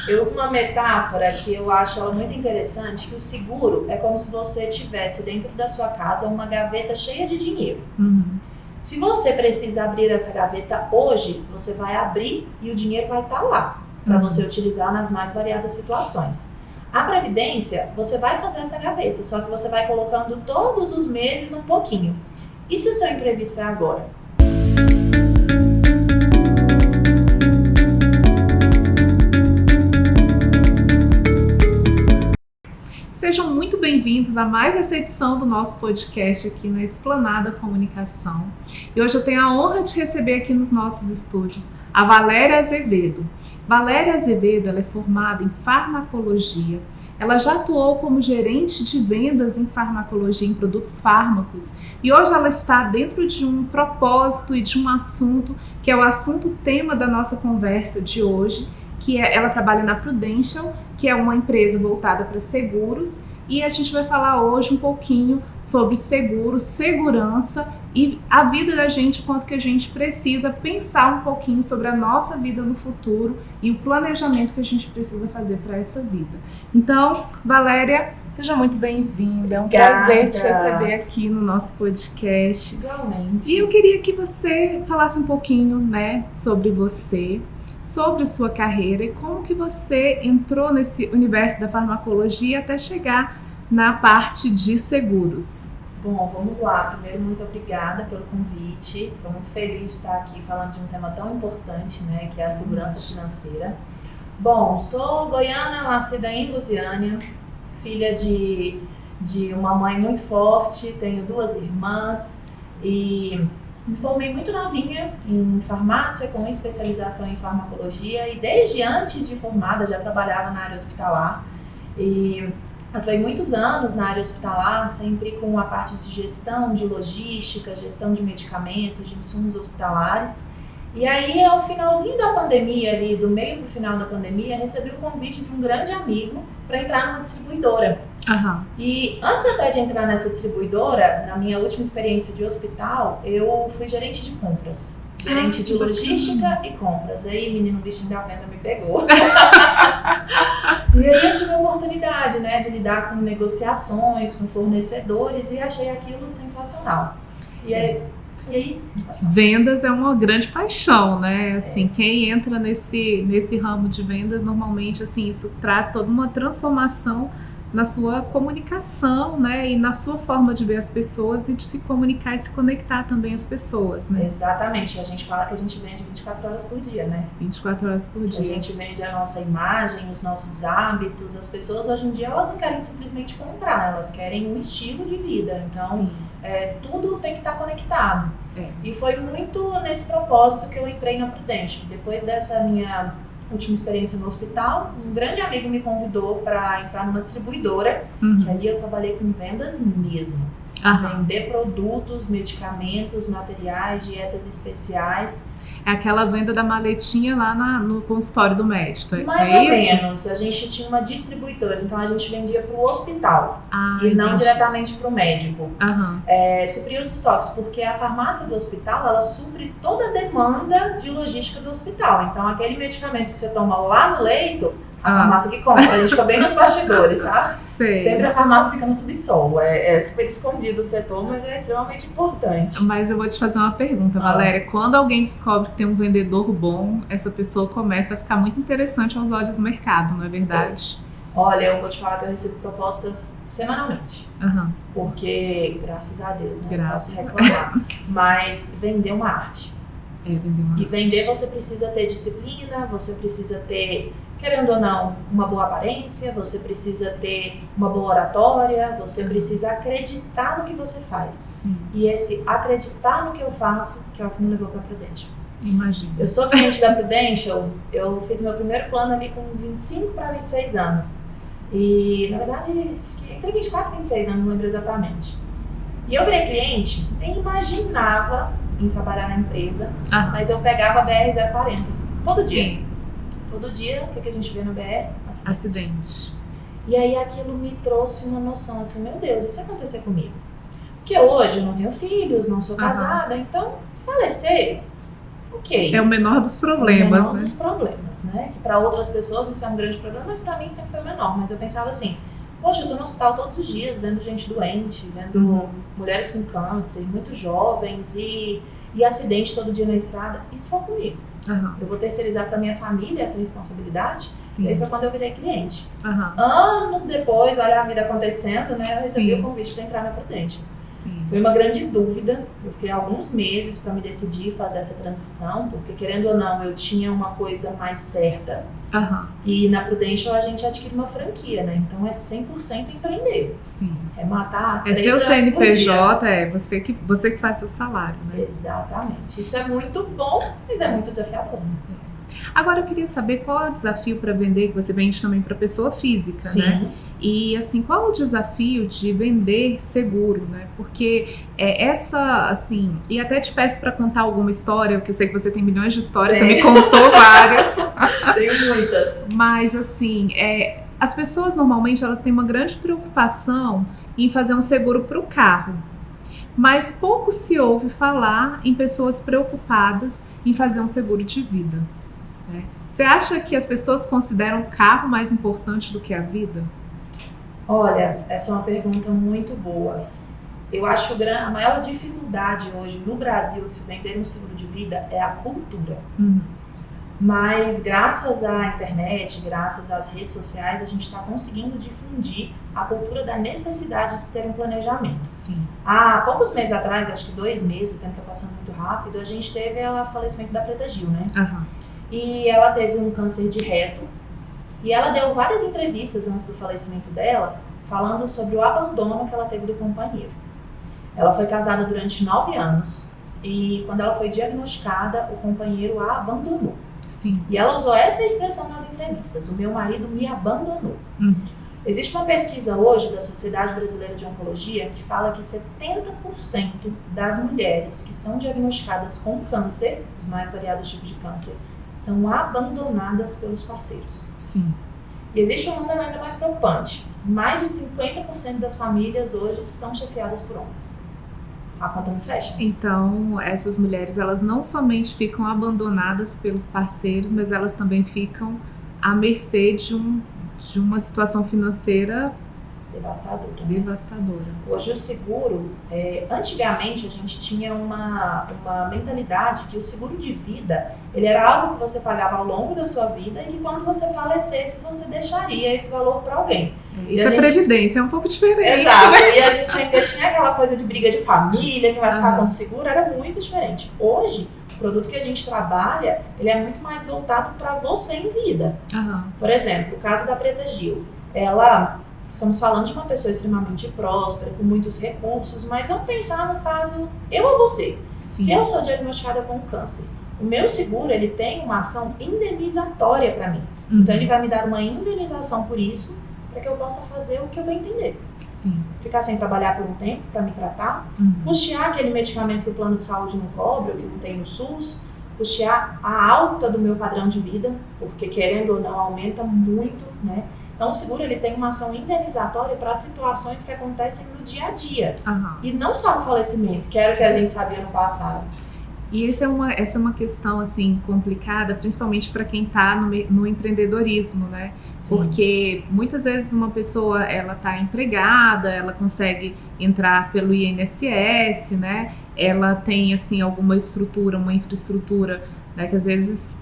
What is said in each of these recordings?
Eu uso uma metáfora que eu acho ela muito interessante, que o seguro é como se você tivesse dentro da sua casa uma gaveta cheia de dinheiro. Se você precisa abrir essa gaveta hoje, você vai abrir e o dinheiro vai estar lá, para você utilizar nas mais variadas situações. A previdência, você vai fazer essa gaveta, só que você vai colocando todos os meses um pouquinho. E se o seu imprevisto é agora? Sejam muito bem-vindos a mais essa edição do nosso podcast aqui na Esplanada Comunicação. E hoje eu tenho a honra de receber aqui nos nossos estúdios a Valéria Azevedo. Valéria Azevedo, ela é formada em farmacologia. Ela já atuou como gerente de vendas em farmacologia, em produtos fármacos. E hoje ela está dentro de um propósito e de um assunto, que é o assunto tema da nossa conversa de hoje, que ela trabalha na Prudential, que é uma empresa voltada para seguros, e a gente vai falar hoje um pouquinho sobre seguros, segurança e a vida da gente, quanto que a gente precisa pensar um pouquinho sobre a nossa vida no futuro e o planejamento que a gente precisa fazer para essa vida. Então, Valéria, seja muito bem-vinda, é um prazer te receber aqui no nosso podcast. Igualmente. E eu queria que você falasse um pouquinho, né, sobre você, sobre a sua carreira e como que você entrou nesse universo da farmacologia até chegar na parte de seguros. Bom, vamos lá. Primeiro, muito obrigada pelo convite. Estou muito feliz de estar aqui falando de um tema tão importante, né, que é a segurança financeira. Bom, sou goiana, nascida em Lusiânia, filha de uma mãe muito forte, tenho 2 irmãs e me formei muito novinha em farmácia, com especialização em farmacologia, e desde antes de formada já trabalhava na área hospitalar. E atuei muitos anos na área hospitalar, sempre com a parte de gestão, de logística, gestão de medicamentos, de insumos hospitalares. E aí, ao finalzinho da pandemia, ali, do meio para o final da pandemia, recebi o convite de um grande amigo para entrar numa distribuidora. E antes até de entrar nessa distribuidora, na minha última experiência de hospital, eu fui gerente de compras. Gerente de logística e compras. Aí, menino bichinho da venda me pegou. E aí eu tive a oportunidade, né, de lidar com negociações, com fornecedores, e achei aquilo sensacional. E aí, vendas é uma grande paixão, né? Assim, quem entra nesse ramo de vendas, normalmente, assim, isso traz toda uma transformação na sua comunicação, né? E na sua forma de ver as pessoas e de se comunicar e se conectar também às pessoas, né? Exatamente. A gente fala que a gente vende 24 horas por dia, né? 24 horas por dia. A gente vende a nossa imagem, os nossos hábitos. As pessoas hoje em dia, elas não querem simplesmente comprar, elas querem um estilo de vida. Então, tudo tem que estar conectado. E foi muito nesse propósito que eu entrei na Prudential. Depois dessa minha última experiência no hospital, um grande amigo me convidou para entrar numa distribuidora, que aí eu trabalhei com vendas mesmo. Vender produtos, medicamentos, materiais, dietas especiais. É aquela venda da maletinha lá no consultório do médico. Mais ou menos. A gente tinha uma distribuidora, então a gente vendia para o hospital e não diretamente para o médico. Supria os estoques, porque a farmácia do hospital, ela supre toda a demanda de logística do hospital. Então aquele medicamento que você toma lá no leito, a farmácia que compra, a gente fica bem nos bastidores, sabe? Sempre a farmácia fica no subsolo, é super escondido o setor, mas é extremamente importante. Mas eu vou te fazer uma pergunta, Valéria. Quando alguém descobre que tem um vendedor bom, essa pessoa começa a ficar muito interessante aos olhos do mercado, não é verdade? Olha, eu vou te falar que eu recebo propostas semanalmente, porque, graças a Deus, né, não posso reclamar, mas vender é uma arte. E vender você precisa ter disciplina, você precisa ter, querendo ou não, uma boa aparência, você precisa ter uma boa oratória, você precisa acreditar no que você faz. E esse acreditar no que eu faço, que é o que me levou para a Prudential. Imagina. Eu sou cliente da Prudential, eu fiz meu primeiro plano ali com 25 para 26 anos. E, na verdade, acho que entre 24 e 26 anos, não lembro exatamente. E eu virei cliente, nem imaginava em trabalhar na empresa, mas eu pegava a BR-040 todo dia. Todo dia, o que a gente vê no BR? Acidente. E aí aquilo me trouxe uma noção assim, meu Deus, e se acontecer comigo? Porque hoje eu não tenho filhos, não sou casada, então falecer, ok. É o menor dos problemas, né? É o menor dos problemas, né? Que para outras pessoas isso é um grande problema, mas para mim sempre foi o menor. Mas eu pensava assim, poxa, eu tô no hospital todos os dias, vendo gente doente, vendo mulheres com câncer, muito jovens e acidente todo dia na estrada. Isso foi comigo. Eu vou terceirizar para minha família essa responsabilidade. Sim. E aí foi quando eu virei cliente. Anos depois, olha a vida acontecendo, né? Eu recebi o convite para entrar na Prudential. Foi uma grande dúvida, eu fiquei alguns meses para me decidir fazer essa transição, porque querendo ou não, eu tinha uma coisa mais certa. E na Prudential a gente adquire uma franquia, né? Então é 100% empreender. Sim. É matar É seu CNPJ, é você que faz seu salário, né? Exatamente. Isso é muito bom, mas é muito desafiador. Agora eu queria saber qual é o desafio para vender, que você vende também para pessoa física, Sim. né? E assim, qual é o desafio de vender seguro, né? Porque e até te peço para contar alguma história, porque eu sei que você tem milhões de histórias, você me contou várias. Tenho muitas. Mas assim, as pessoas normalmente elas têm uma grande preocupação em fazer um seguro para o carro. Mas pouco se ouve falar em pessoas preocupadas em fazer um seguro de vida. Né? Você acha que as pessoas consideram o carro mais importante do que a vida? Olha, essa é uma pergunta muito boa. Eu acho que a maior dificuldade hoje no Brasil de se vender um seguro de vida é a cultura. Mas graças à internet, graças às redes sociais, a gente está conseguindo difundir a cultura da necessidade de se ter um planejamento. Sim. Há poucos meses atrás, acho que 2 meses, o tempo está passando muito rápido, a gente teve o falecimento da Preta Gil, né? E ela teve um câncer de reto. E ela deu várias entrevistas antes do falecimento dela, falando sobre o abandono que ela teve do companheiro. Ela foi casada durante 9 anos e quando ela foi diagnosticada, o companheiro a abandonou. Sim. E ela usou essa expressão nas entrevistas: o meu marido me abandonou. Existe uma pesquisa hoje da Sociedade Brasileira de Oncologia que fala que 70% das mulheres que são diagnosticadas com câncer, os mais variados tipos de câncer, são abandonadas pelos parceiros. Sim. E existe um número ainda mais preocupante. Mais de 50% das famílias hoje são chefiadas por homens. A conta não fecha. Então, essas mulheres, elas não somente ficam abandonadas pelos parceiros, mas elas também ficam à mercê de uma situação financeira devastadora. Hoje o seguro, antigamente a gente tinha uma mentalidade que o seguro de vida, ele era algo que você pagava ao longo da sua vida e que quando você falecesse, você deixaria esse valor para alguém. Isso previdência, é um pouco diferente. Exato, e a gente ainda tinha aquela coisa de briga de família, que vai ficar com o seguro, era muito diferente. Hoje, o produto que a gente trabalha, ele é muito mais voltado para você em vida. Por exemplo, o caso da Preta Gil, estamos falando de uma pessoa extremamente próspera, com muitos recursos, mas vamos pensar no caso, eu ou você. Sim. Se eu sou diagnosticada com câncer, o meu seguro, ele tem uma ação indenizatória para mim. Então ele vai me dar uma indenização por isso, para que eu possa fazer o que eu bem entender. Sim. Ficar sem trabalhar por um tempo para me tratar, custear aquele medicamento que o plano de saúde não cobre, ou que não tem no SUS, custear a alta do meu padrão de vida, porque querendo ou não aumenta muito, né? Então o seguro ele tem uma ação indenizatória para situações que acontecem no dia a dia. E não só no falecimento, que era o que a gente sabia no passado. E essa é uma questão assim complicada, principalmente para quem está no empreendedorismo, né? Sim. Porque muitas vezes uma pessoa ela está empregada, ela consegue entrar pelo INSS, né? Ela tem assim alguma estrutura, uma infraestrutura, né? Que às vezes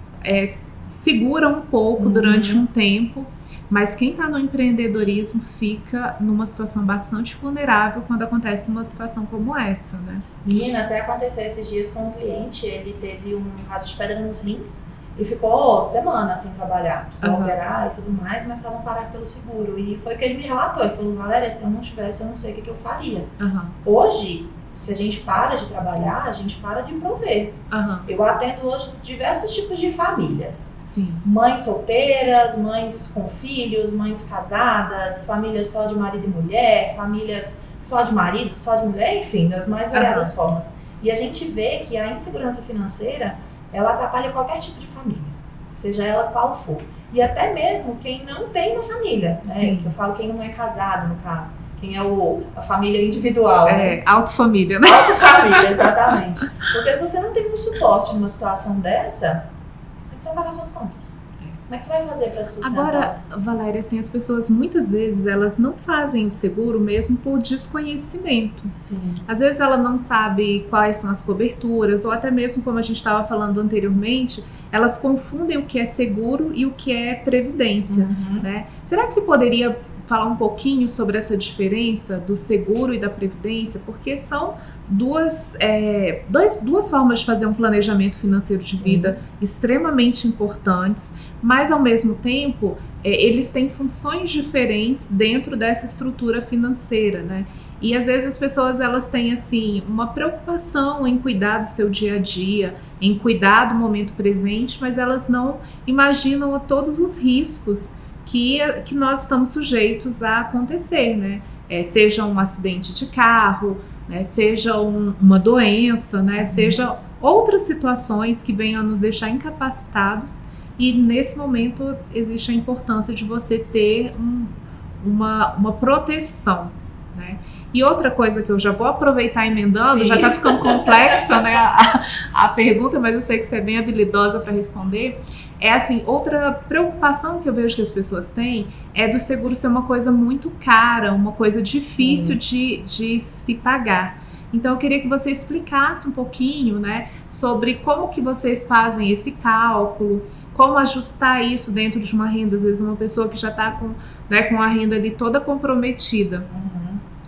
segura um pouco durante um tempo. Mas quem está no empreendedorismo fica numa situação bastante vulnerável quando acontece uma situação como essa, né? Menina, até aconteceu esses dias com um cliente, ele teve um caso de pedra nos rins e ficou semanas sem trabalhar, precisava operar e tudo mais, mas estavam parados pelo seguro. E foi o que ele me relatou, ele falou: Valéria, se eu não tivesse, eu não sei o que eu faria. Hoje, se a gente para de trabalhar, a gente para de prover. Eu atendo hoje diversos tipos de famílias. Sim. Mães solteiras, mães com filhos, mães casadas, famílias só de marido e mulher, famílias só de marido, só de mulher, enfim, das mais variadas formas. E a gente vê que a insegurança financeira, ela atrapalha qualquer tipo de família, seja ela qual for. E até mesmo quem não tem uma família, né? Que eu falo quem não é casado, no caso. Quem é a família individual, né? Autofamília, né? Autofamília, exatamente. Porque se você não tem um suporte numa situação dessa, como é que você vai pagar suas contas? Como é que você vai fazer para sustentar? Agora, Valéria, assim, as pessoas muitas vezes elas não fazem o seguro mesmo por desconhecimento. Sim. Às vezes ela não sabe quais são as coberturas, ou até mesmo, como a gente estava falando anteriormente, elas confundem o que é seguro e o que é previdência, né? Será que você poderia falar um pouquinho sobre essa diferença do seguro e da previdência? Porque são duas formas de fazer um planejamento financeiro de vida extremamente importantes, mas ao mesmo tempo eles têm funções diferentes dentro dessa estrutura financeira, né? E às vezes as pessoas elas têm assim uma preocupação em cuidar do seu dia a dia, em cuidar do momento presente, mas elas não imaginam todos os riscos que nós estamos sujeitos a acontecer, né? Seja um acidente de carro, né? Seja uma doença, né? Seja outras situações que venham a nos deixar incapacitados, e nesse momento existe a importância de você ter uma proteção, né? E outra coisa que eu já vou aproveitar emendando, já está ficando complexa, né, a pergunta, mas eu sei que você é bem habilidosa para responder, é assim, outra preocupação que eu vejo que as pessoas têm é do seguro ser uma coisa muito cara, uma coisa difícil de se pagar. Então eu queria que você explicasse um pouquinho, né, sobre como que vocês fazem esse cálculo, como ajustar isso dentro de uma renda, às vezes uma pessoa que já está com a renda ali toda comprometida.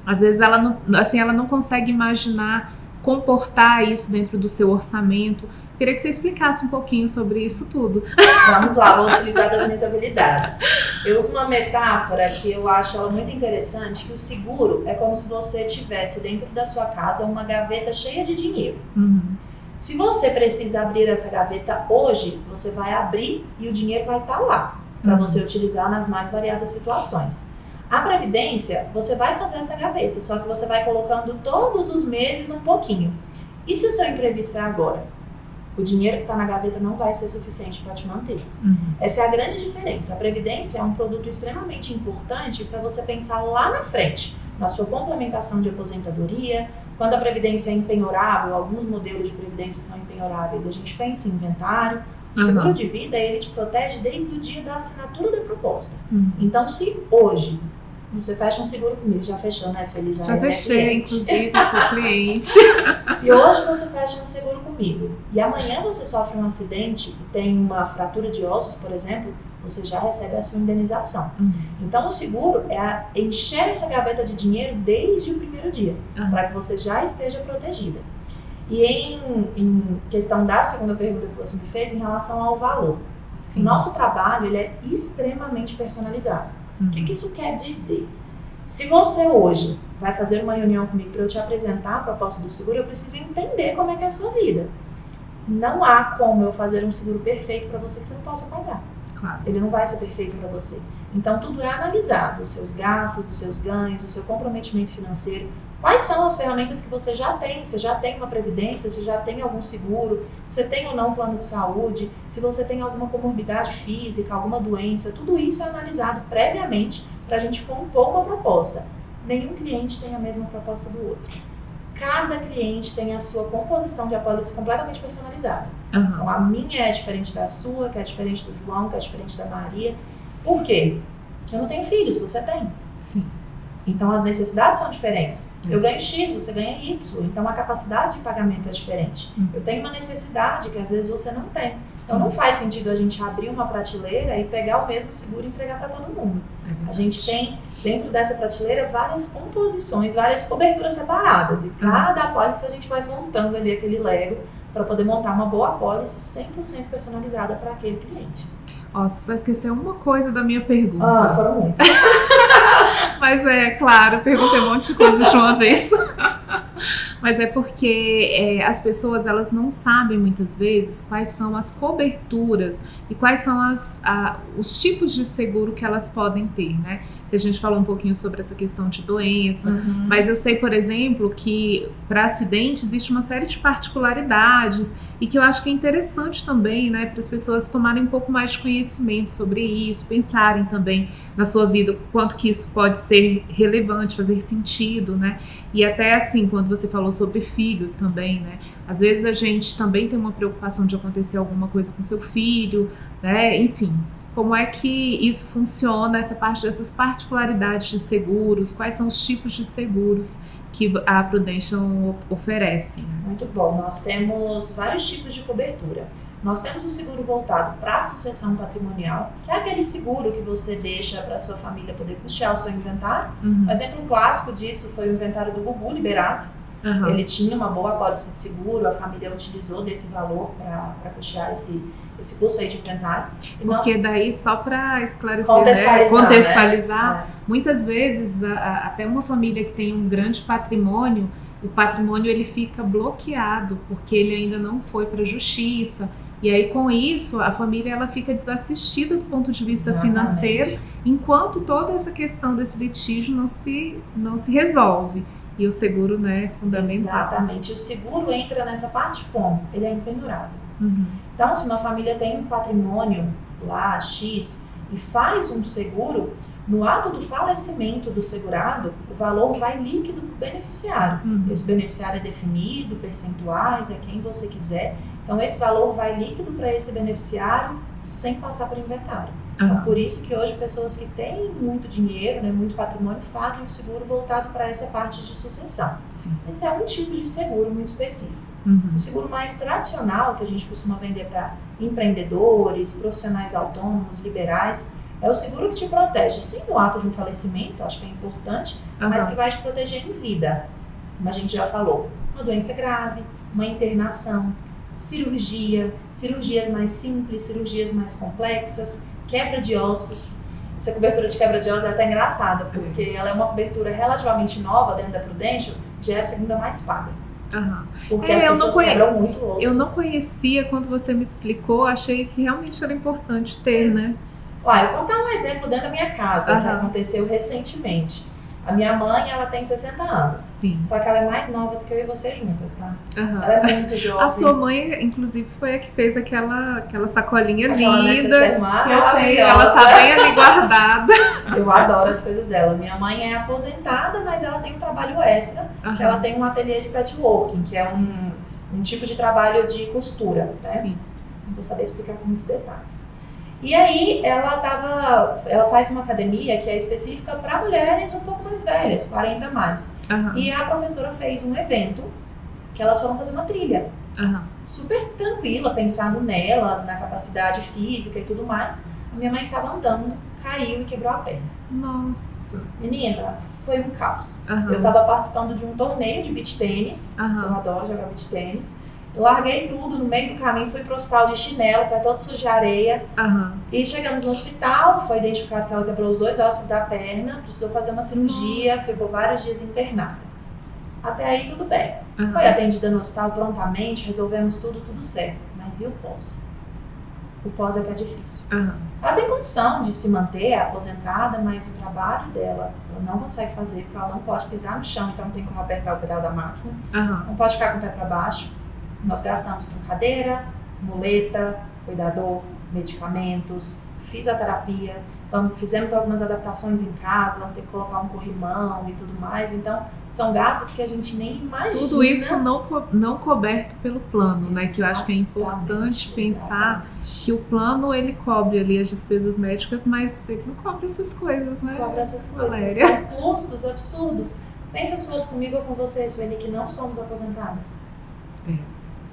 Às vezes ela não consegue imaginar comportar isso dentro do seu orçamento. Queria que você explicasse um pouquinho sobre isso tudo. Vamos lá, vou utilizar das minhas habilidades. Eu uso uma metáfora que eu acho ela muito interessante, que o seguro é como se você tivesse dentro da sua casa uma gaveta cheia de dinheiro. Se você precisa abrir essa gaveta hoje, você vai abrir e o dinheiro vai estar lá, para você utilizar nas mais variadas situações. A previdência, você vai fazer essa gaveta, só que você vai colocando todos os meses um pouquinho. E se o seu imprevisto é agora? O dinheiro que está na gaveta não vai ser suficiente para te manter. Essa é a grande diferença. A previdência é um produto extremamente importante para você pensar lá na frente, na sua complementação de aposentadoria. Quando a previdência é empenhorável, alguns modelos de previdência são empenhoráveis, a gente pensa em inventário. O seguro de vida, ele te protege desde o dia da assinatura da proposta. Então, se hoje você fecha um seguro comigo, já fechou, né, Sueli? Já fechei, inclusive, sou cliente. Se hoje você fecha um seguro comigo e amanhã você sofre um acidente e tem uma fratura de ossos, por exemplo, você já recebe a sua indenização. Então, o seguro é encher essa gaveta de dinheiro desde o primeiro dia, para que você já esteja protegida. E em questão da segunda pergunta que você me fez, em relação ao valor. O nosso trabalho ele é extremamente personalizado. O que isso quer dizer? Se você hoje vai fazer uma reunião comigo para eu te apresentar a proposta do seguro, eu preciso entender como é que é a sua vida. Não há como eu fazer um seguro perfeito para você que você não possa pagar. Claro. Ele não vai ser perfeito para você. Então, tudo é analisado. Os seus gastos, os seus ganhos, o seu comprometimento financeiro. Quais são as ferramentas que você já tem? Você já tem uma previdência? Você já tem algum seguro? Você tem ou não um plano de saúde? Se você tem alguma comorbidade física, alguma doença, tudo isso é analisado previamente para a gente compor uma proposta. Nenhum cliente tem a mesma proposta do outro. Cada cliente tem a sua composição de apólice completamente personalizada. Então, a minha é diferente da sua, que é diferente do João, que é diferente da Maria. Por quê? Eu não tenho filhos, você tem. Sim. Então, as necessidades são diferentes. Eu ganho X, você ganha Y. Então, a capacidade de pagamento é diferente. Eu tenho uma necessidade que, às vezes, você não tem. Então, não faz sentido a gente abrir uma prateleira e pegar o mesmo seguro e entregar para todo mundo. A gente tem, dentro dessa prateleira, várias composições, várias coberturas separadas. E cada apólice a gente vai montando ali aquele Lego para poder montar uma boa apólice 100% personalizada para aquele cliente. Ó, você só esqueceu uma coisa da minha pergunta. Foram muitas. Mas é claro, perguntei um monte de coisas de uma vez. Mas é porque as pessoas elas não sabem muitas vezes quais são as coberturas e quais são os tipos de seguro que elas podem ter, né? A gente falou um pouquinho sobre essa questão de doença, mas eu sei, por exemplo, que para acidente existe uma série de particularidades e que eu acho que é interessante também, né, para as pessoas tomarem um pouco mais de conhecimento sobre isso, pensarem também na sua vida o quanto que isso pode ser relevante, fazer sentido, né? E até assim, quando você falou sobre filhos também, né? Às vezes a gente também tem uma preocupação de acontecer alguma coisa com seu filho, né? Enfim, como é que isso funciona, essa parte dessas particularidades de seguros, quais são os tipos de seguros que a Prudential oferece? Muito bom, nós temos vários tipos de cobertura. Nós temos o seguro voltado para a sucessão patrimonial, que é aquele seguro que você deixa para a sua família poder custear o seu inventário. Um exemplo clássico disso foi o inventário do Gugu Liberato. Ele tinha uma boa apólice de seguro, a família utilizou desse valor para custear esse custo aí de inventário. Porque daí, só para esclarecer, contextualizar, né? Muitas vezes até uma família que tem um grande patrimônio, o patrimônio ele fica bloqueado porque ele ainda não foi para a justiça. E aí, com isso, a família ela fica desassistida do ponto de vista financeiro, enquanto toda essa questão desse litígio não se resolve. E o seguro, né, é fundamental. Exatamente. O seguro entra nessa parte como? Ele é impendurável. Então, se uma família tem um patrimônio lá, X, e faz um seguro, no ato do falecimento do segurado, o valor vai líquido para o beneficiário. Esse beneficiário é definido, percentuais, é quem você quiser. Então, esse valor vai líquido para esse beneficiário sem passar por inventário. Então, por isso que hoje pessoas que têm muito dinheiro, né, muito patrimônio, fazem o seguro voltado para essa parte de sucessão. Sim. Esse é um tipo de seguro muito específico. O seguro mais tradicional, que a gente costuma vender para empreendedores, profissionais autônomos, liberais, é o seguro que te protege, sim, no ato de um falecimento, acho que é importante, mas que vai te proteger em vida. Como a gente já falou, uma doença grave, uma internação, cirurgias mais simples, cirurgias mais complexas, quebra de ossos. Essa cobertura de quebra de ossos é até engraçada, porque ela é uma cobertura relativamente nova dentro da Prudential, já é a segunda mais paga. Porque as pessoas quebram muito osso. Eu não conhecia, quando você me explicou, achei que realmente era importante ter, né? Eu vou contar um exemplo dentro da minha casa, que aconteceu recentemente. A minha mãe, ela tem 60 anos. Sim. Só que ela é mais nova do que eu e você juntas, tá? Ela é muito jovem. A sua mãe, inclusive, foi a que fez aquela sacolinha aquela linda. Ela tá bem ali guardada. Eu adoro as coisas dela. Minha mãe é aposentada, mas ela tem um trabalho extra. Que ela tem um ateliê de patchworking, que é um tipo de trabalho de costura, né? Sim. Não vou saber explicar com muitos detalhes. E aí ela faz uma academia que é específica para mulheres um pouco mais velhas, 40 mais. E a professora fez um evento que elas foram fazer uma trilha. Super tranquila, pensando nelas, na capacidade física e tudo mais. A minha mãe estava andando, caiu e quebrou a perna. Nossa! Menina, foi um caos. Eu estava participando de um torneio de beach tênis, eu adoro jogar beach tênis. Larguei tudo no meio do caminho, fui pro hospital de chinelo, pé todo sujo de areia. E chegamos no hospital, foi identificado que ela quebrou os 2 ossos da perna, precisou fazer uma cirurgia, ficou vários dias internada. Até aí tudo bem. Foi atendida no hospital prontamente, resolvemos tudo certo. Mas e o pós? O pós é que é difícil. Ela tem condição de se manter aposentada, mas o trabalho dela ela não consegue fazer, porque ela não pode pisar no chão, então tem como apertar o pedal da máquina. Não pode ficar com o pé para baixo. Nós gastamos com cadeira, muleta, cuidador, medicamentos, fisioterapia, fizemos algumas adaptações em casa, vamos ter que colocar um corrimão e tudo mais. Então, são gastos que a gente nem imagina. Tudo isso não coberto pelo plano, né? Que eu acho que é importante pensar que o plano, ele cobre ali as despesas médicas, mas ele não cobre essas coisas, né? Cobre essas coisas. São custos absurdos. Pensa se fosse comigo ou com você, Sueli, que não somos aposentadas.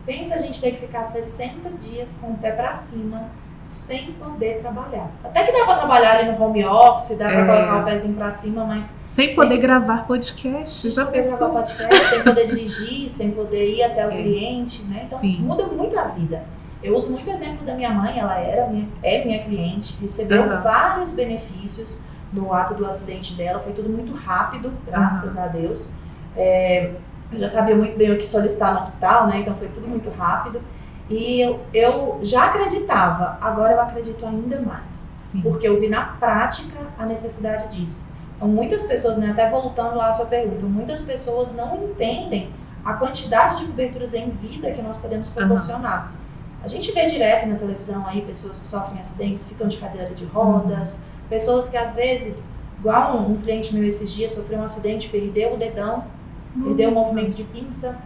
Pensa a gente ter que ficar 60 dias com o pé pra cima, sem poder trabalhar. Até que dá pra trabalhar ali no home office, dá pra colocar o pezinho pra cima, mas... Sem poder gravar podcast, já pensou? Gravar podcast, sem poder dirigir, sem poder ir até o cliente, né? Então muda muito a vida. Eu uso muito o exemplo da minha mãe, ela é minha cliente, recebeu vários benefícios no ato do acidente dela, foi tudo muito rápido, graças a Deus. Eu já sabia muito bem o que solicitar no hospital, né? Então foi tudo muito rápido. E eu já acreditava, agora eu acredito ainda mais. Sim. Porque eu vi na prática a necessidade disso. Então muitas pessoas, né, até voltando lá à sua pergunta, muitas pessoas não entendem a quantidade de coberturas em vida que nós podemos proporcionar. A gente vê direto na televisão aí pessoas que sofrem acidentes, ficam de cadeira de rodas, pessoas que às vezes, igual um cliente meu esses dias, sofreu um acidente, perdeu o dedão, perdeu o movimento de pinça.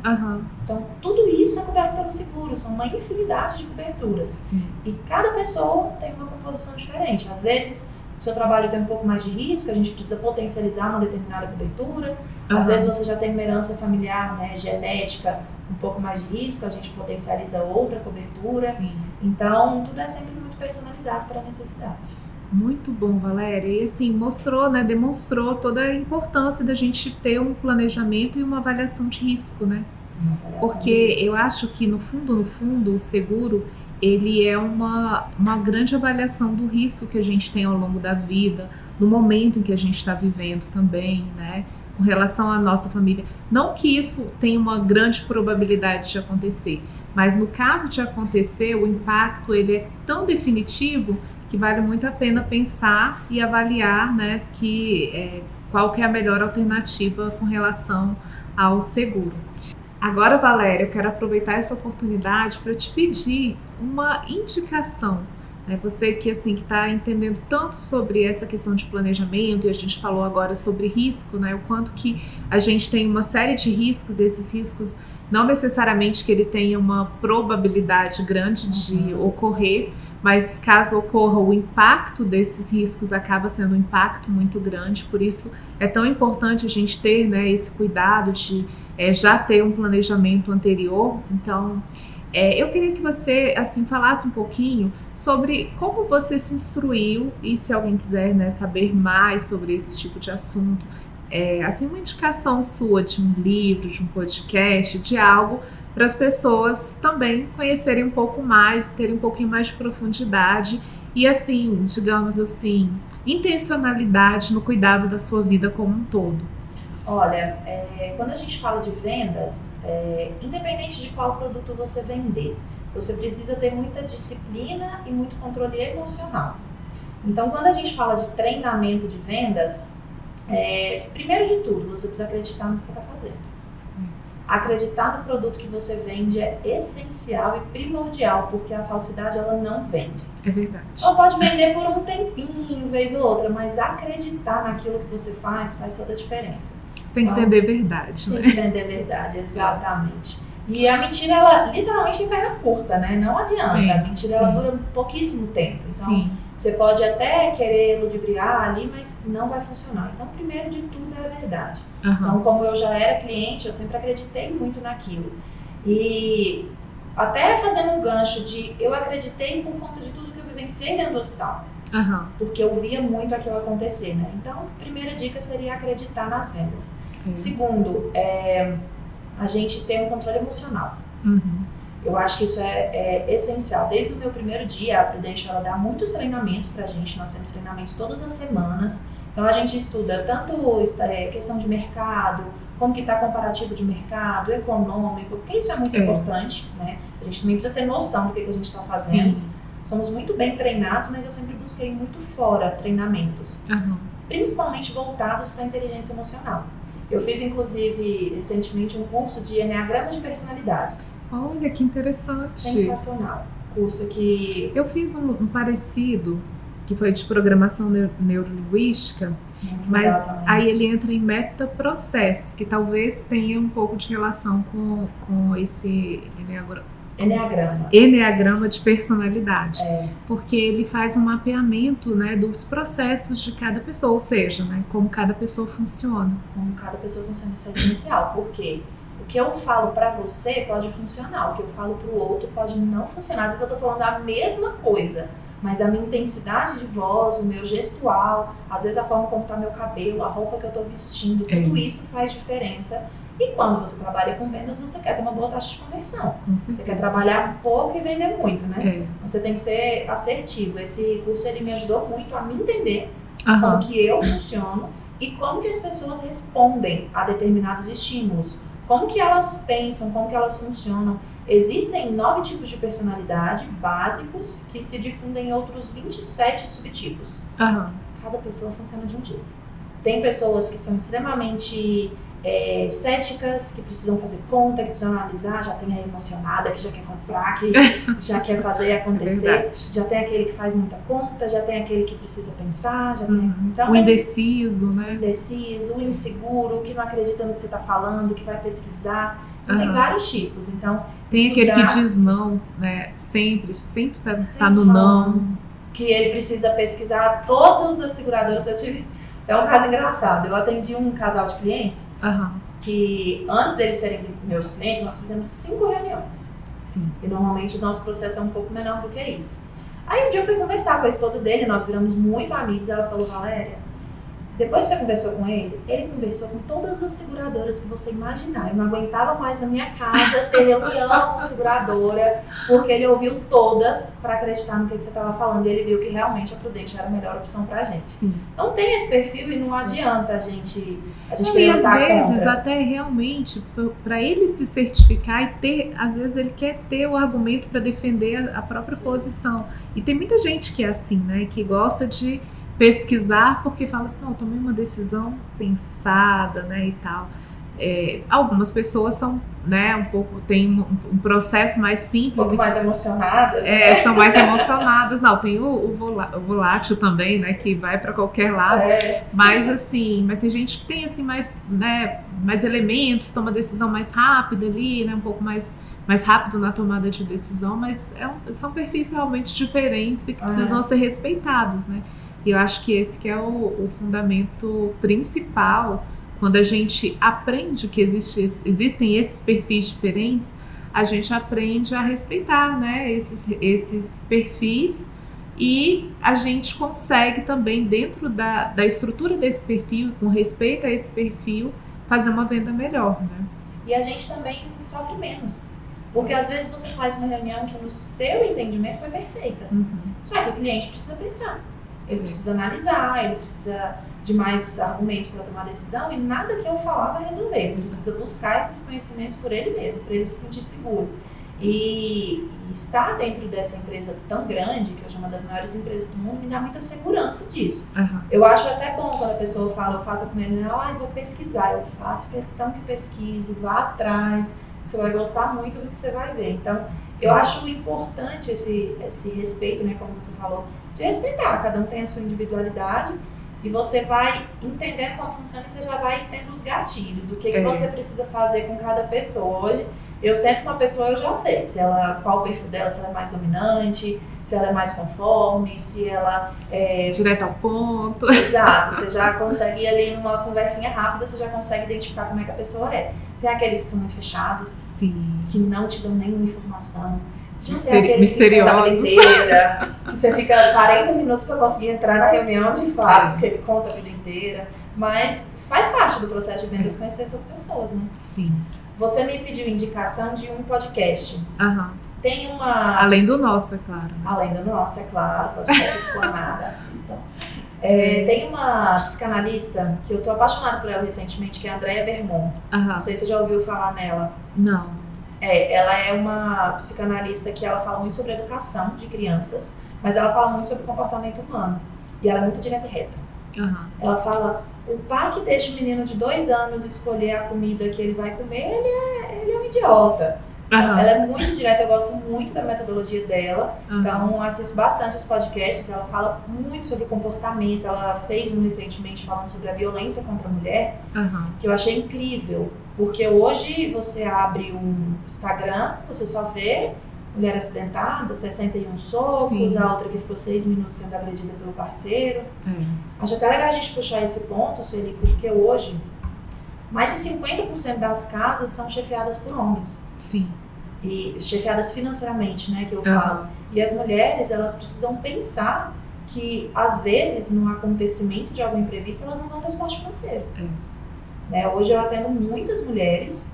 Então, tudo isso é coberto pelo seguro, são uma infinidade de coberturas. Sim. E cada pessoa tem uma composição diferente. Às vezes, o seu trabalho tem um pouco mais de risco, a gente precisa potencializar uma determinada cobertura. Às vezes você já tem uma herança familiar, né, genética, um pouco mais de risco, a gente potencializa outra cobertura. Sim. Então, tudo é sempre muito personalizado para a necessidade. Muito bom, Valéria. E assim, mostrou, né, demonstrou toda a importância da gente ter um planejamento e uma avaliação de risco, né? Porque eu acho que no fundo, o seguro, ele é uma grande avaliação do risco que a gente tem ao longo da vida, no momento em que a gente está vivendo também, né? Com relação à nossa família. Não que isso tenha uma grande probabilidade de acontecer, mas no caso de acontecer, o impacto ele é tão definitivo que vale muito a pena pensar e avaliar, né, qual que é a melhor alternativa com relação ao seguro. Agora, Valéria, eu quero aproveitar essa oportunidade para te pedir uma indicação. Né? Você que está entendendo tanto sobre essa questão de planejamento, e a gente falou agora sobre risco, né? O quanto que a gente tem uma série de riscos, e esses riscos não necessariamente que ele tenha uma probabilidade grande de ocorrer, mas caso ocorra, o impacto desses riscos acaba sendo um impacto muito grande, por isso é tão importante a gente ter, né, esse cuidado de já ter um planejamento anterior. Então, eu queria que você falasse um pouquinho sobre como você se instruiu e se alguém quiser, né, saber mais sobre esse tipo de assunto, uma indicação sua de um livro, de um podcast, de algo para as pessoas também conhecerem um pouco mais, terem um pouquinho mais de profundidade e digamos assim, intencionalidade no cuidado da sua vida como um todo. Olha, quando a gente fala de vendas, independente de qual produto você vender, você precisa ter muita disciplina e muito controle emocional. Então, quando a gente fala de treinamento de vendas, primeiro de tudo, você precisa acreditar no que você está fazendo. Acreditar no produto que você vende é essencial e primordial, porque a falsidade ela não vende. É verdade. Ela pode vender por um tempinho, vez ou outra, mas acreditar naquilo que você faz toda a diferença. Você tem que vender verdade, né? Tem que vender verdade, exatamente. E a mentira, ela literalmente tem perna curta, né? Não adianta. Sim. A mentira, ela dura pouquíssimo tempo. Então, Sim. Você pode até querer ludibriar ali, mas não vai funcionar. Então, primeiro de tudo é a verdade. Então, como eu já era cliente, eu sempre acreditei muito naquilo. E até fazendo um gancho de eu acreditei por conta de tudo que eu vivenciei dentro do hospital. Porque eu via muito aquilo acontecer, né? Então, primeira dica seria acreditar nas vendas. Segundo, a gente ter um controle emocional. Eu acho que isso é essencial. Desde o meu primeiro dia, a Prudential ela dá muitos treinamentos pra gente. Nós temos treinamentos todas as semanas. Então, a gente estuda tanto questão de mercado, como que está comparativo de mercado, econômico, porque isso é muito importante, né? A gente também precisa ter noção do que a gente está fazendo. Sim. Somos muito bem treinados, mas eu sempre busquei muito fora treinamentos, principalmente voltados para a inteligência emocional. Eu fiz, inclusive, recentemente um curso de Enneagrama de Personalidades. Olha, que interessante. Sensacional. Curso que... Eu fiz um parecido, que foi de programação neurolinguística, mas aí ele entra em metaprocessos, que talvez tenha um pouco de relação com esse Enneagrama de personalidade, porque ele faz um mapeamento, né, dos processos de cada pessoa, ou seja, né, como cada pessoa funciona. Como cada pessoa funciona, isso é essencial, porque o que eu falo pra você pode funcionar, o que eu falo pro outro pode não funcionar. Às vezes eu tô falando a mesma coisa, mas a minha intensidade de voz, o meu gestual, às vezes a forma como tá meu cabelo, a roupa que eu tô vestindo, tudo isso faz diferença. E quando você trabalha com vendas, você quer ter uma boa taxa de conversão. Você quer trabalhar pouco e vender muito, né? Você tem que ser assertivo. Esse curso ele me ajudou muito a me entender como que eu funciono e como que as pessoas respondem a determinados estímulos. como que elas pensam, como que elas funcionam. Existem 9 tipos de personalidade básicos que se difundem em outros 27 subtipos. Aham. Cada pessoa funciona de um jeito. Tem pessoas que são extremamente céticas, que precisam fazer conta, que precisam analisar, já tem a emocionada, que já quer comprar, que já quer fazer acontecer, já tem aquele que faz muita conta, já tem aquele que precisa pensar, já tem... Então, o indeciso, né? O indeciso, o inseguro, o que não acredita no que você está falando, que vai pesquisar. Então, tem vários tipos. Então, tem aquele que diz não, né? Sempre tá no não. Que ele precisa pesquisar todas as seguradoras. Eu tive... É um caso engraçado. Eu atendi um casal de clientes que, antes deles serem meus clientes, nós fizemos 5 reuniões. Sim. E normalmente o nosso processo é um pouco menor do que isso. Aí um dia eu fui conversar com a esposa dele, nós viramos muito amigos. Ela falou: Valéria, depois que você conversou com ele conversou com todas as seguradoras que você imaginar. Eu não aguentava mais na minha casa ter reunião com seguradora, porque ele ouviu todas para acreditar no que você estava falando. E ele viu que realmente a Prudente era a melhor opção para a gente. Sim. Não tem esse perfil e não adianta a gente e às vezes até realmente para ele se certificar e ter, às vezes ele quer ter o argumento para defender a própria posição. E tem muita gente que é assim, né, que gosta de pesquisar porque fala assim, não, tomei uma decisão pensada, né, e tal. Algumas pessoas são, né, tem um processo mais simples. Um pouco mais emocionadas. Né? São mais emocionadas. Não, tem o volátil também, né, que vai para qualquer lado. Mas assim, mas tem gente que tem assim mais, né, mais elementos, toma decisão mais rápida ali, né, um pouco mais rápido na tomada de decisão, mas são perfis realmente diferentes e que precisam ser respeitados, né? E eu acho que esse que é o fundamento principal. Quando a gente aprende que existem esses perfis diferentes, a gente aprende a respeitar, né, esses perfis, e a gente consegue também, dentro da estrutura desse perfil, com respeito a esse perfil, fazer uma venda melhor, né? E a gente também sofre menos. Porque às vezes você faz uma reunião que no seu entendimento foi perfeita. Só que o cliente precisa pensar. Ele precisa analisar, ele precisa de mais argumentos para tomar decisão, e nada que eu falar vai resolver. Ele precisa buscar esses conhecimentos por ele mesmo, para ele se sentir seguro. E estar dentro dessa empresa tão grande, que hoje é uma das maiores empresas do mundo, me dá muita segurança disso. Eu acho até bom quando a pessoa fala, eu faço a primeira reunião, eu vou pesquisar, eu faço questão que pesquise, vá atrás, você vai gostar muito do que você vai ver. Então, eu acho importante esse respeito, né, como você falou, de respeitar, cada um tem a sua individualidade, e você vai entendendo como funciona e você já vai tendo os gatilhos, o que você precisa fazer com cada pessoa. Hoje, eu sento com uma pessoa, eu já sei qual o perfil dela, se ela é mais dominante, se ela é mais conforme, se ela é... direto ao ponto. Exato, você já consegue ir ali numa conversinha rápida, você já consegue identificar como é que a pessoa é. Tem aqueles que são muito fechados, sim, que não te dão nenhuma informação. Misteriosos. Que você fica 40 minutos para conseguir entrar na reunião de fato, porque ele conta a vida inteira. Mas faz parte do processo de vendas conhecer sobre pessoas, né? Sim. Você me pediu indicação de um podcast. Tem uma... Além do nosso, é claro. Além do nosso, é claro. Podcast Explanada, assistam. Tem uma psicanalista que eu tô apaixonada por ela recentemente, que é a Andrea Vermont. Não sei se você já ouviu falar nela. Não. Ela é uma psicanalista que ela fala muito sobre educação de crianças, mas ela fala muito sobre comportamento humano. E ela é muito direta e reta. Ela fala, o pai que deixa o menino de 2 anos escolher a comida que ele vai comer, ele é um idiota. Ela é muito direta, eu gosto muito da metodologia dela, então assisto bastante os podcasts. Ela fala muito sobre comportamento. Ela fez um recentemente falando sobre a violência contra a mulher, que eu achei incrível, porque hoje você abre um Instagram, você só vê mulher acidentada, 61 socos, sim, a outra que ficou 6 minutos sendo agredida pelo parceiro. Acho até legal a gente puxar esse ponto, Sueli, porque hoje mais de 50% das casas são chefiadas por homens. Sim. E chefiadas financeiramente, né, que eu falo. E as mulheres, elas precisam pensar que, às vezes, no acontecimento de algum imprevisto, elas não vão ter suporte financeiro. Né? Hoje eu atendo muitas mulheres,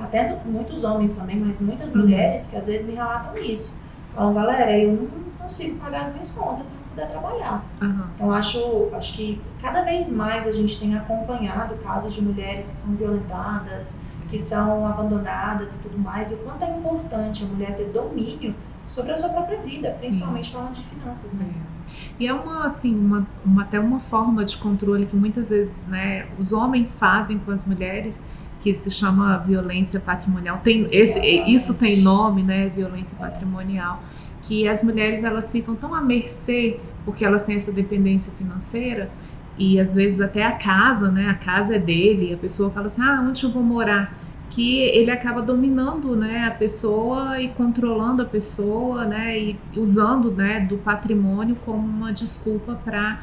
atendo muitos homens também, mas muitas mulheres que às vezes me relatam isso. Falam, Valéria, eu não consigo pagar as minhas contas se não puder trabalhar. Então acho que cada vez mais a gente tem acompanhado casos de mulheres que são violentadas, que são abandonadas e tudo mais, e o quanto é importante a mulher ter domínio sobre a sua própria vida, principalmente falando de finanças, né? E é até uma forma de controle que muitas vezes, né, os homens fazem com as mulheres, que se chama violência patrimonial. Isso tem nome, né, violência patrimonial, que as mulheres elas ficam tão à mercê, porque elas têm essa dependência financeira, e às vezes até a casa, né, a casa é dele, a pessoa fala assim, onde eu vou morar? Que ele acaba dominando, né, a pessoa e controlando a pessoa, né, e usando, né, do patrimônio como uma desculpa para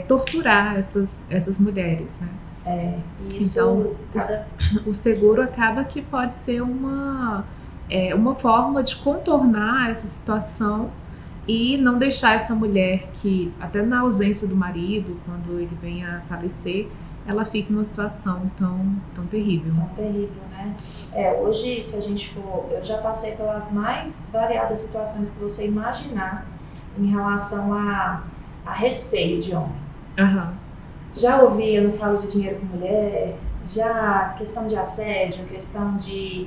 torturar essas mulheres, né? Isso. Então, o seguro acaba que pode ser uma forma de contornar essa situação e não deixar essa mulher que, até na ausência do marido, quando ele venha a falecer, ela fica numa situação tão terrível. Tão terrível, né? Hoje, se a gente for... Eu já passei pelas mais variadas situações que você imaginar em relação a receio de homem. Uhum. Já ouvi, eu não falo de dinheiro com mulher, já questão de assédio, questão de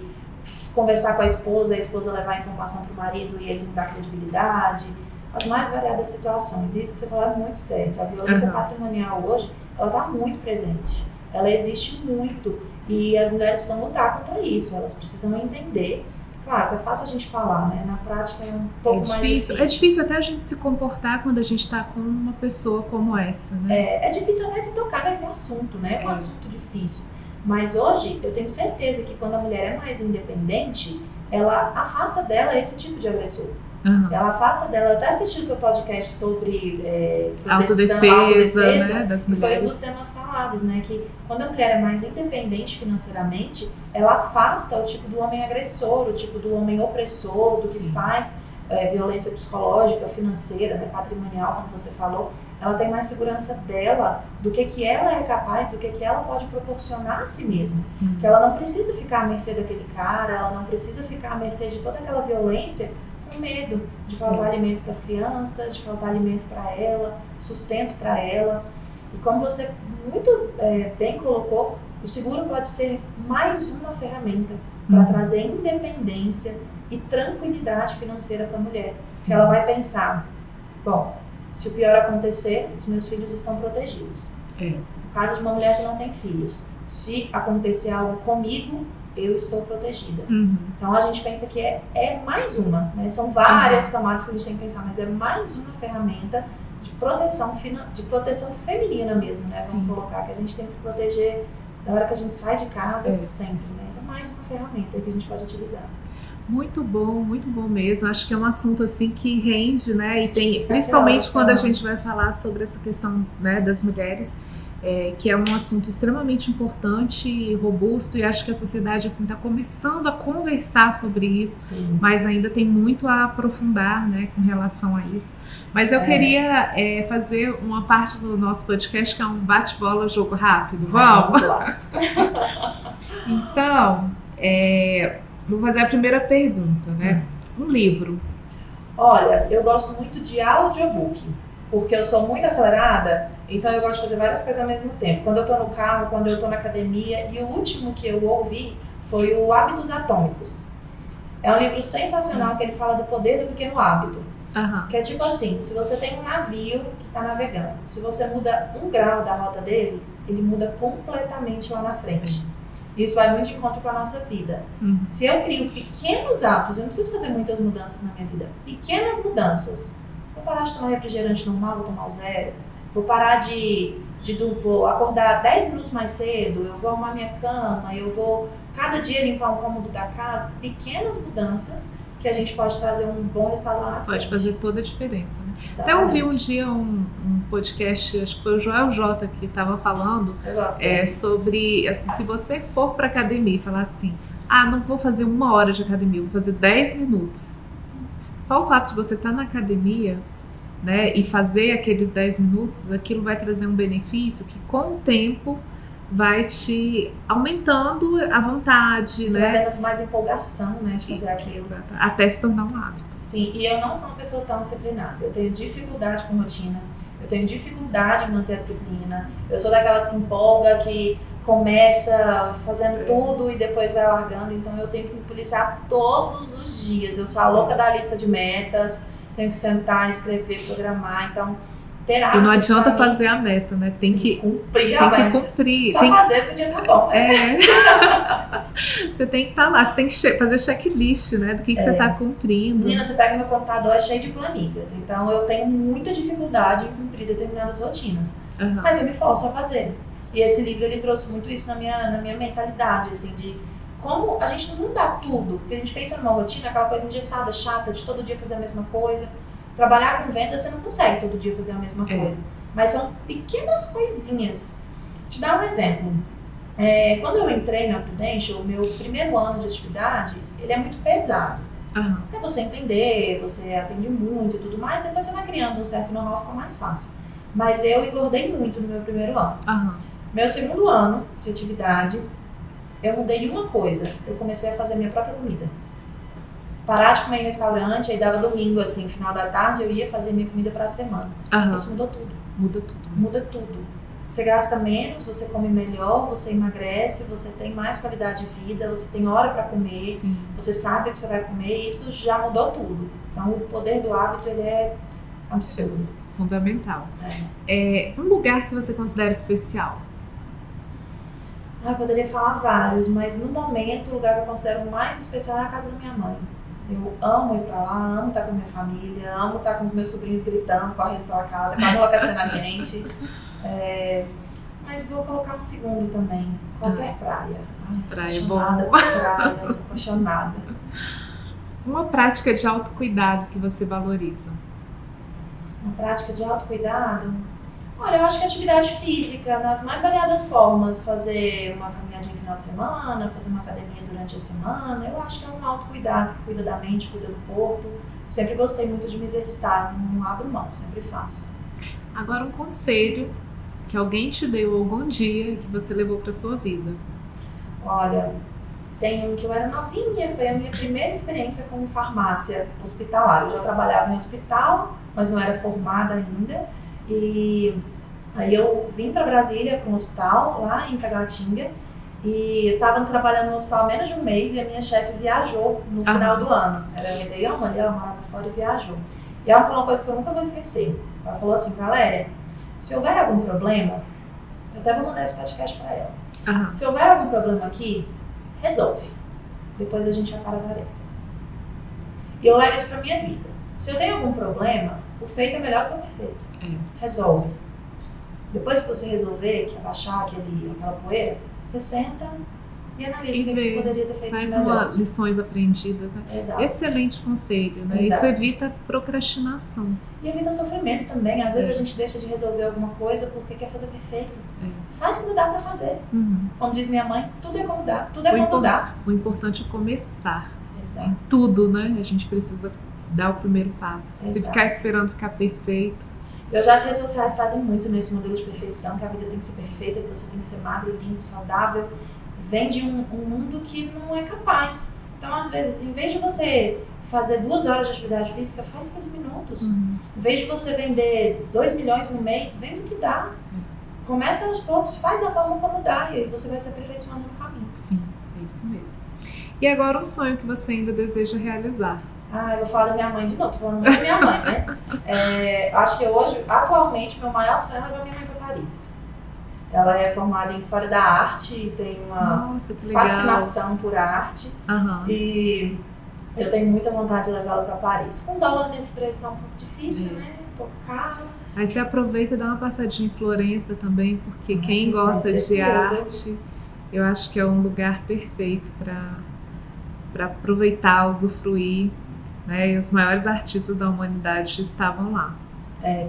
conversar com a esposa levar a informação para o marido e ele não dar credibilidade, as mais variadas situações. Isso que você falou é muito certo. A violência patrimonial hoje, ela está muito presente, ela existe muito e as mulheres precisam lutar contra isso, elas precisam entender. Claro, é fácil a gente falar, né? Na prática é um pouco mais difícil. É difícil até a gente se comportar quando a gente está com uma pessoa como essa, né? É difícil até de tocar nesse assunto, né? É um assunto difícil. Mas hoje, eu tenho certeza que quando a mulher é mais independente, ela afasta dela esse tipo de agressor. Uhum. Ela afasta dela. Eu até assisti o seu podcast sobre autodefesa, né, das mulheres. Foi um dos temas falados, né? Que quando a mulher é mais independente financeiramente, ela afasta o tipo do homem agressor, o tipo do homem opressor, do que faz violência psicológica, financeira, né, patrimonial, como você falou. Ela tem mais segurança dela, do que ela é capaz, do que ela pode proporcionar a si mesma. Sim. Que ela não precisa ficar à mercê daquele cara, ela não precisa ficar à mercê de toda aquela violência, com medo de faltar alimento para as crianças, de faltar alimento para ela, sustento para ela. E como você muito bem colocou, o seguro pode ser mais uma ferramenta para trazer independência e tranquilidade financeira para a mulher. Que ela vai pensar, bom, se o pior acontecer, os meus filhos estão protegidos. No caso de uma mulher que não tem filhos, se acontecer algo comigo, eu estou protegida. Então a gente pensa que é mais uma, né? São várias camadas que a gente tem que pensar, mas é mais uma ferramenta de proteção feminina mesmo, né? Vamos colocar que a gente tem que se proteger da hora que a gente sai de casa sempre, né? Então mais uma ferramenta que a gente pode utilizar. Muito bom mesmo. Acho que é um assunto assim que rende, né? E tem, principalmente quando a gente vai falar sobre essa questão, né, das mulheres, que é um assunto extremamente importante e robusto, e acho que a sociedade assim está começando a conversar sobre isso, mas ainda tem muito a aprofundar, né, com relação a isso. Mas eu queria fazer uma parte do nosso podcast que é um bate-bola, jogo rápido. Vamos lá. Então, vou fazer a primeira pergunta, né? Um livro. Olha, eu gosto muito de audiobook, porque eu sou muito acelerada, então eu gosto de fazer várias coisas ao mesmo tempo. Quando eu tô no carro, quando eu tô na academia, e o último que eu ouvi foi o Hábitos Atômicos. É um livro sensacional que ele fala do poder do pequeno hábito. Que é tipo assim, se você tem um navio que está navegando, se você muda 1 grau da rota dele, ele muda completamente lá na frente. Isso vai muito de encontro com a nossa vida. Se eu crio pequenos hábitos, eu não preciso fazer muitas mudanças na minha vida. Pequenas mudanças. Vou parar de tomar refrigerante normal, vou tomar o 0. Vou parar vou acordar 10 minutos mais cedo, eu vou arrumar minha cama, eu vou cada dia limpar um cômodo da casa. Pequenas mudanças que a gente pode trazer um bom resultado lá na frente. Pode fazer toda a diferença, né? Até ouvi um dia um podcast, acho que foi o Joel J que estava falando sobre, assim, se você for para academia e falar assim, não vou fazer 1 hora de academia, vou fazer 10 minutos. Só o fato de você estar na academia, né, e fazer aqueles 10 minutos, aquilo vai trazer um benefício que com o tempo vai te aumentando a vontade, você né? vai tendo mais empolgação, né, de fazer aquilo. Exato. Até se tornar um hábito. Sim, e eu não sou uma pessoa tão disciplinada. Eu tenho dificuldade com rotina. Eu tenho dificuldade em manter a disciplina. Eu sou daquelas que empolga, que começa fazendo tudo e depois vai largando. Então eu tenho que me policiar todos os dias. Eu sou a louca da lista de metas, tenho que sentar, escrever, programar. Então, e não adianta fazer a meta, né? Tem que cumprir a meta. Cumprir. Só fazer podia tá bom, né? Você tem que estar lá, você tem que fazer checklist, né? Do que você está cumprindo. Menina, você pega meu computador, é cheio de planilhas. Então eu tenho muita dificuldade em cumprir determinadas rotinas. Mas eu me forço a fazer. E esse livro, ele trouxe muito isso na minha mentalidade, assim, de como a gente não dá tudo. Porque a gente pensa numa rotina, aquela coisa engessada, chata, de todo dia fazer a mesma coisa. Trabalhar com venda, você não consegue todo dia fazer a mesma coisa. Mas são pequenas coisinhas. Vou te dar um exemplo. Quando eu entrei na Prudential, o meu primeiro ano de atividade, ele é muito pesado. Até você entender, você atende muito e tudo mais, depois você vai criando um certo know-how, fica mais fácil. Mas eu engordei muito no meu primeiro ano. Meu segundo ano de atividade, eu mudei uma coisa. Eu comecei a fazer minha própria comida. Parar de comer em restaurante, aí dava domingo, assim, final da tarde, eu ia fazer minha comida para a semana. Isso mudou tudo. Muda tudo. Você gasta menos, você come melhor, você emagrece, você tem mais qualidade de vida, você tem hora para comer, você sabe o que você vai comer, isso já mudou tudo. Então o poder do hábito, ele é absurdo. Fundamental. Um lugar que você considera especial? Eu poderia falar vários, mas no momento o lugar que eu considero mais especial é a casa da minha mãe. Eu amo ir pra lá, amo estar com a minha família, amo estar com os meus sobrinhos gritando, correndo pela casa, quase enlouquecendo a gente. Mas vou colocar um segundo também, qualquer praia. Praia é bom. Praia, apaixonada. Uma prática de autocuidado que você valoriza? Uma prática de autocuidado? Olha, eu acho que atividade física, nas mais variadas formas, fazer uma caminhadinha no final de semana, fazer uma academia durante a semana, eu acho que é um autocuidado que cuida da mente, cuida do corpo. Sempre gostei muito de me exercitar, não abro mão, sempre faço. Agora um conselho que alguém te deu algum dia que você levou para sua vida. Olha, tem um que eu era novinha, foi a minha primeira experiência com farmácia hospitalar. Eu já trabalhava em hospital, mas não era formada ainda. E aí eu vim para Brasília, para um hospital lá em Taguatinga, e eu estava trabalhando no hospital há menos de um mês e a minha chefe viajou no final do ano. Era Réveillon ali, ela morava fora e viajou. E ela falou uma coisa que eu nunca vou esquecer. Ela falou assim: Valéria, se houver algum problema, eu até vou mandar esse podcast para ela. Se houver algum problema aqui, resolve. Depois a gente vai para as arestas. E eu levo isso para minha vida. Se eu tenho algum problema, o feito é melhor do que o perfeito. Resolve. Depois que você resolver, que abaixar aquela poeira, você senta e analisa o que você poderia ter feito melhor. Lições aprendidas, né? Exato. Excelente conselho, né? Exato. Isso evita procrastinação. E evita sofrimento também. Às vezes a gente deixa de resolver alguma coisa porque quer fazer perfeito. Faz quando dá pra fazer. Como diz minha mãe, tudo é quando dá. Tudo é quando dá. O importante é começar. Exato. Em tudo, né? A gente precisa dar o primeiro passo. Exato. Se ficar esperando ficar perfeito. Eu já as redes sociais fazem muito nesse modelo de perfeição, que a vida tem que ser perfeita, que você tem que ser magro, lindo, saudável. Vem de um mundo que não é capaz. Então, às vezes, em vez de você fazer 2 horas de atividade física, faz 15 minutos. Em vez de você vender 2 milhões no mês, vende o que dá. Começa aos poucos, faz da forma como dá, e aí você vai se aperfeiçoando no caminho. Sim, é isso mesmo. E agora um sonho que você ainda deseja realizar? Eu vou falar da minha mãe de novo, tô falando muito da minha mãe, né? Acho que hoje, atualmente, meu maior sonho é levar minha mãe para Paris. Ela é formada em História da Arte e tem uma fascinação por arte. E eu tenho muita vontade de levá-la para Paris. Com dólar nesse preço tá um pouco difícil, né? Um pouco caro. Aí você aproveita e dá uma passadinha em Florença também, porque quem gosta de arte, eu acho que é um lugar perfeito para aproveitar, usufruir. Né? E os maiores artistas da humanidade estavam lá.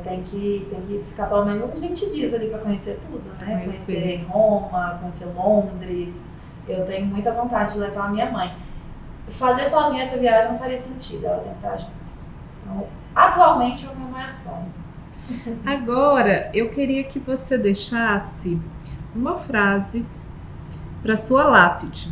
Tem que ficar pelo menos uns 20 dias ali para conhecer tudo, né? Conhecer Roma, conhecer Londres. Eu tenho muita vontade de levar a minha mãe. Fazer sozinha essa viagem não faria sentido, ela tem que estar junto. Então, atualmente é o meu maior sonho. Agora, eu queria que você deixasse uma frase para sua lápide.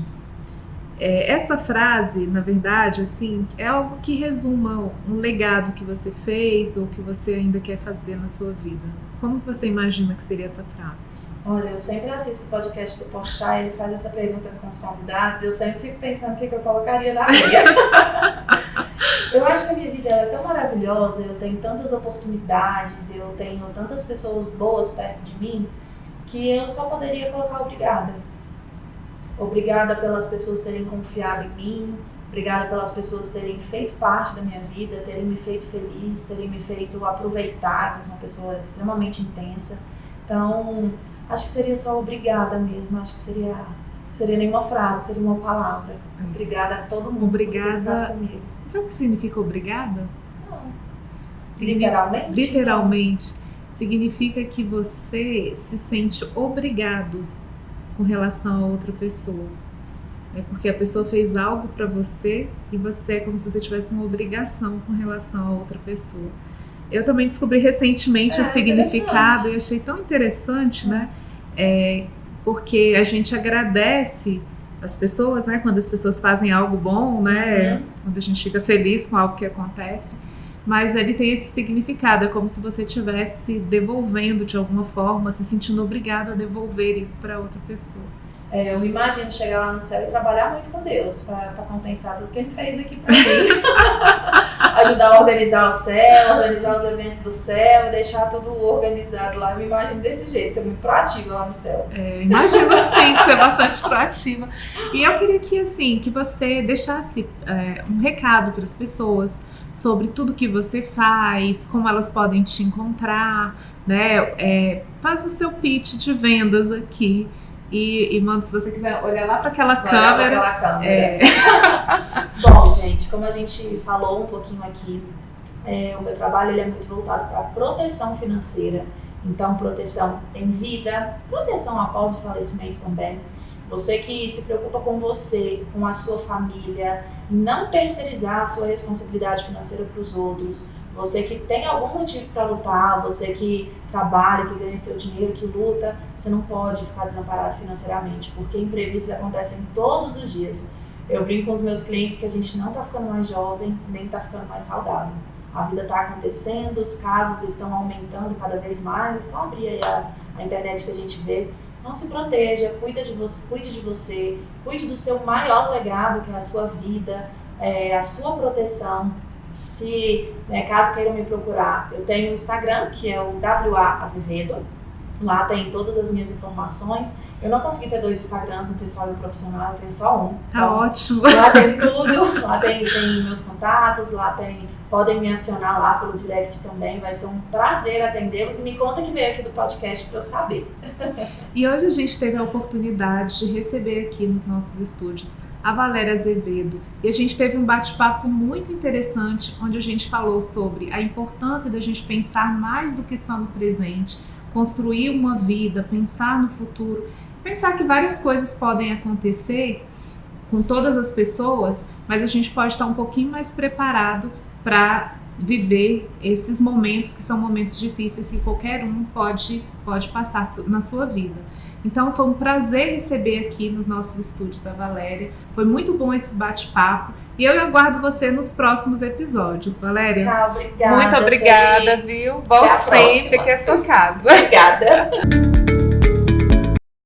Essa frase, na verdade, assim, é algo que resuma um legado que você fez ou que você ainda quer fazer na sua vida. Como que você imagina que seria essa frase? Olha, eu sempre assisto o podcast do Porchat, ele faz essa pergunta com os convidados, eu sempre fico pensando o que eu colocaria na minha. Eu acho que a minha vida é tão maravilhosa, eu tenho tantas oportunidades, eu tenho tantas pessoas boas perto de mim, que eu só poderia colocar obrigada. Obrigada pelas pessoas terem confiado em mim, obrigada pelas pessoas terem feito parte da minha vida, terem me feito feliz, terem me feito aproveitar, eu sou uma pessoa extremamente intensa. Então, acho que seria só obrigada mesmo, acho que seria nenhuma frase, seria uma palavra. Obrigada a todo mundo obrigada. por ter ficado comigo. Sabe o que significa obrigada? Não. Literalmente? Literalmente. Significa que você se sente obrigado com relação a outra pessoa. É porque a pessoa fez algo para você e você é como se você tivesse uma obrigação com relação a outra pessoa. Eu também descobri recentemente o significado e achei tão interessante, né? Porque a gente agradece as pessoas, né? Quando as pessoas fazem algo bom, né? Quando a gente fica feliz com algo que acontece. Mas ele tem esse significado, é como se você estivesse devolvendo de alguma forma, se sentindo obrigado a devolver isso para outra pessoa. Eu me imagino chegar lá no céu e trabalhar muito com Deus para compensar tudo que ele fez aqui para mim. Ajudar a organizar o céu, organizar os eventos do céu e deixar tudo organizado lá. Eu me imagino desse jeito, ser muito proativa lá no céu. Imagino sim, que você é bastante proativa. E eu queria que você deixasse um recado para as pessoas sobre tudo que você faz, como elas podem te encontrar, né? Faz o seu pitch de vendas aqui e manda, se você quiser olhar lá para aquela câmera. Bom, gente, como a gente falou um pouquinho aqui, o meu trabalho ele é muito voltado para a proteção financeira. Então, proteção em vida, proteção após o falecimento também. Você que se preocupa com você, com a sua família, e não terceirizar a sua responsabilidade financeira para os outros. Você que tem algum motivo para lutar, você que trabalha, que ganha seu dinheiro, que luta, você não pode ficar desamparado financeiramente, porque imprevistos acontecem todos os dias. Eu brinco com os meus clientes que a gente não está ficando mais jovem, nem está ficando mais saudável. A vida está acontecendo, os casos estão aumentando cada vez mais, é só abrir aí a internet que a gente vê. Não se proteja, cuide de você, cuide do seu maior legado, que é a sua vida, a sua proteção. Se, caso queiram me procurar, eu tenho o Instagram, que é o WA Azevedo. Lá tem todas as minhas informações. Eu não consegui ter 2 Instagrams, um pessoal e um profissional, eu tenho só um. Tá ótimo. Lá tem tudo, lá tem meus contatos, podem me acionar lá pelo direct também, vai ser um prazer atendê-los e me conta que veio aqui do podcast para eu saber. E hoje a gente teve a oportunidade de receber aqui nos nossos estúdios a Valéria Azevedo e a gente teve um bate-papo muito interessante onde a gente falou sobre a importância da gente pensar mais do que só no presente, construir uma vida, pensar no futuro, pensar que várias coisas podem acontecer com todas as pessoas, mas a gente pode estar um pouquinho mais preparado para viver esses momentos que são momentos difíceis que qualquer um pode passar na sua vida. Então foi um prazer receber aqui nos nossos estúdios a Valéria, foi muito bom esse bate-papo e eu aguardo você nos próximos episódios, Valéria. Tchau, obrigada. Muito obrigada, viu? Volte sempre, que é a sua casa. Obrigada.